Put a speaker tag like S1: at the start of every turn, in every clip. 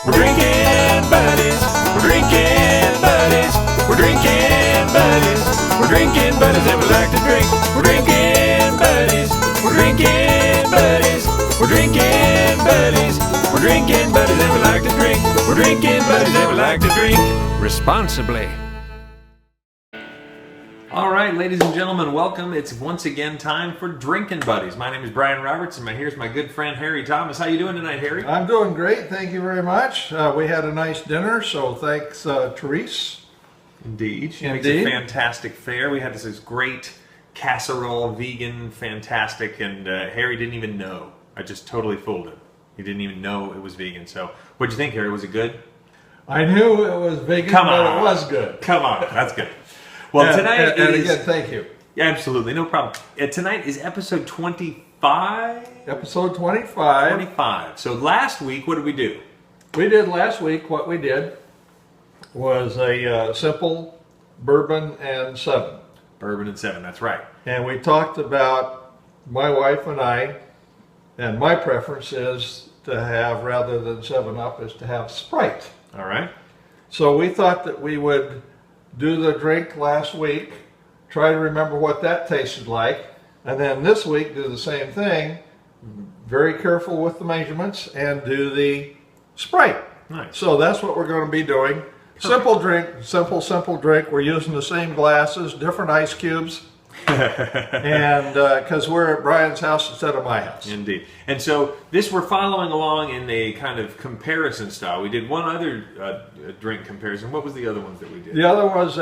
S1: We're drinking buddies. We're drinking buddies. We're drinking buddies. We're drinking buddies and we like to drink. We're drinking buddies. We're drinking buddies. We're drinking buddies. We're drinking buddies and we like to drink. We're drinking buddies and we like to drink responsibly. All right, ladies and gentlemen, welcome. It's once again time for Drinking Buddies. My name is Brian Roberts, and here's my good friend Harry Thomas. How you doing tonight, Harry?
S2: I'm doing great. Thank you very much. We had a nice dinner, so thanks, Therese.
S1: Indeed. She makes a fantastic fare. We had this great casserole, vegan, fantastic, and Harry didn't even know. I just totally fooled him. He didn't even know it was vegan. So what'd you think, Harry? Was it good?
S2: I knew it was vegan, but it was good.
S1: Come on. That's good. Well, tonight
S2: and
S1: is...
S2: again, thank you.
S1: Yeah, absolutely. No problem. Tonight is episode 25?
S2: Episode 25.
S1: 25. So last week, what did we do?
S2: Last week, what we did was a simple bourbon and 7.
S1: Bourbon and 7, that's right.
S2: And we talked about my wife and I, and my preference is to have, rather than 7-Up, is to have Sprite.
S1: All right.
S2: So we thought that we would do the drink last week, try to remember what that tasted like, and then this week do the same thing, very careful with the measurements, and do the Sprite.
S1: Nice.
S2: So that's what we're going to be doing. Perfect. Simple drink, simple drink. We're using the same glasses, different ice cubes, and because we're at Brian's house instead of my house.
S1: Indeed. And so this we're following along in a kind of comparison style. We did one other drink comparison. What was the other ones that we did?
S2: The other was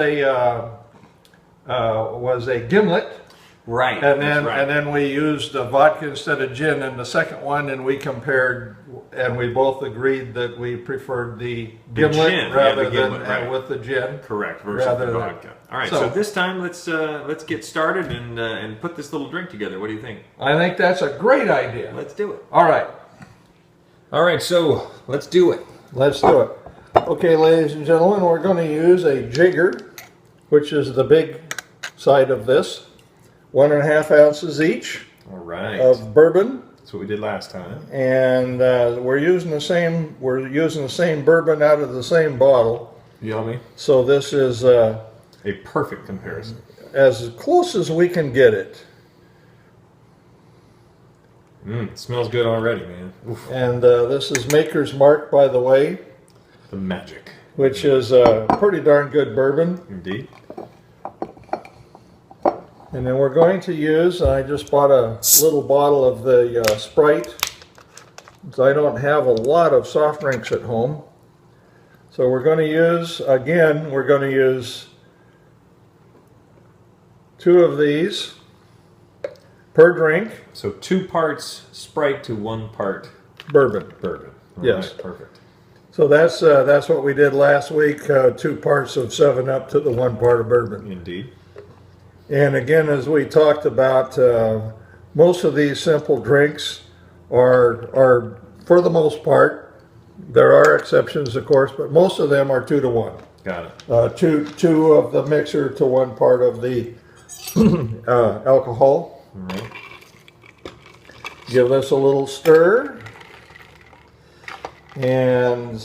S2: a gimlet.
S1: Right.
S2: And then we used vodka instead of gin in the second one, and we compared, and we both agreed that we preferred the gimlet than with the gin.
S1: Correct. Versus the vodka. All right. So this time let's get started and put this little drink together. What do you think?
S2: I think that's a great idea.
S1: Let's do it.
S2: All right.
S1: All right. So let's do it.
S2: Let's do it. Okay, ladies and gentlemen, we're going to use a jigger, which is the big side of this. 1.5 ounces each.
S1: All right.
S2: Of bourbon.
S1: That's what we did last time.
S2: And we're using the same bourbon out of the same bottle.
S1: Yummy.
S2: So this is
S1: a perfect comparison.
S2: As close as we can get it.
S1: It smells good already, man. Oof.
S2: And this is Maker's Mark, by the way.
S1: The magic.
S2: Which is a pretty darn good bourbon.
S1: Indeed.
S2: And then we're going to use, I just bought a little bottle of the Sprite. I don't have a lot of soft drinks at home. So we're going to use, again, we're going to use 2 of these per drink.
S1: So 2 parts Sprite to 1 part
S2: bourbon.
S1: All
S2: yes.
S1: Right, perfect.
S2: So that's what we did last week, 2 parts of 7-Up to the 1 part of bourbon.
S1: Indeed.
S2: And again, as we talked about, most of these simple drinks are, for the most part, there are exceptions, of course, but most of them are 2 to 1.
S1: Got it.
S2: Two of the mixer to 1 part of the alcohol.
S1: All right.
S2: Give this a little stir. And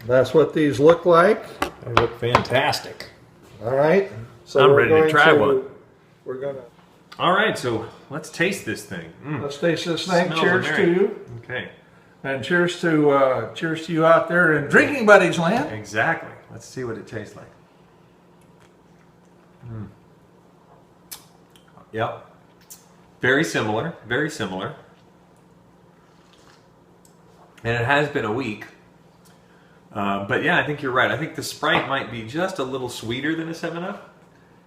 S2: that's what these look like.
S1: They look fantastic.
S2: All right. So
S1: I'm ready to try one.
S2: We're going to...
S1: All right, so let's taste this thing.
S2: Let's taste this thing.
S1: Smells
S2: Cheers to you.
S1: Okay.
S2: And cheers to you out there in Drinking Buddies land.
S1: Exactly. Let's see what it tastes like. Yep. Very similar. Very similar. And it has been a week. But yeah, I think you're right. I think the Sprite might be just a little sweeter than a 7-Up.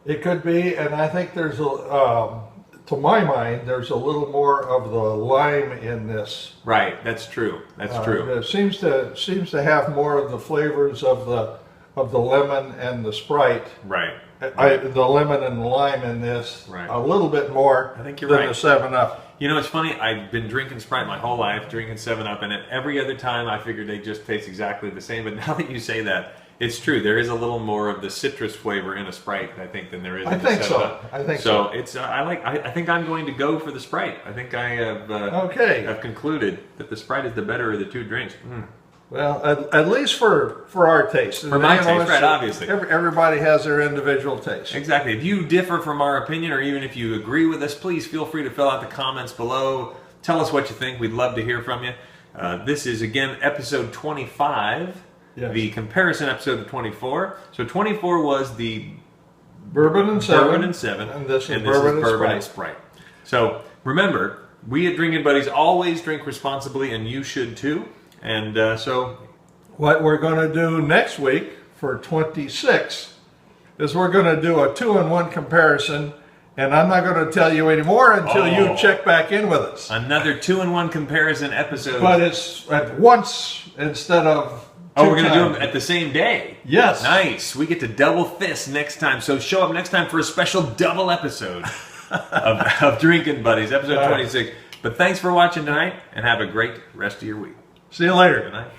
S2: It could be, and I think there's to my mind, there's a little more of the lime in this.
S1: Right, that's true. That's true.
S2: It seems to have more of the flavors of the lemon and the Sprite.
S1: Right.
S2: The lemon and the lime in this.
S1: Right.
S2: A little bit more.
S1: I think you're
S2: than
S1: right.
S2: the 7-Up.
S1: You know, it's funny. I've been drinking Sprite my whole life, drinking 7-Up, and every other time I figured they just taste exactly the same. But now that you say that,
S3: It's true. There is a little more of the citrus flavor in a Sprite, I think, than there is.
S2: I
S3: in
S2: think
S3: the
S2: so.
S3: 7-Up.
S2: I think so.
S3: So it's. I think I'm going to go for the Sprite. I think I have.
S2: Okay.
S3: I've concluded that the Sprite is the better of the two drinks.
S2: Well, at least for our taste.
S3: For my taste, right? Obviously,
S2: everybody has their individual taste.
S3: Exactly. If you differ from our opinion, or even if you agree with us, please feel free to fill out the comments below. Tell us what you think. We'd love to hear from you. This is again episode 25.
S2: Yes.
S3: The comparison episode of 24. So 24 was the
S2: Bourbon and 7.
S3: Bourbon and 7.
S2: And this is
S3: Bourbon
S2: Sprite.
S3: and Sprite. So remember, we at Drinking Buddies always drink responsibly, and you should too. And so
S2: what we're going to do next week for 26 is we're going to do a 2-in-1 comparison. And I'm not going to tell you anymore until you check back in with us.
S3: Another 2-in-1 comparison episode.
S2: But it's at once instead of
S3: we're going to do them at the same day.
S2: Yes.
S3: Nice. We get to double fist next time. So show up next time for a special double episode of Drinking Buddies, episode 26. But thanks for watching tonight, and have a great rest of your week.
S2: See you later.
S3: Good night.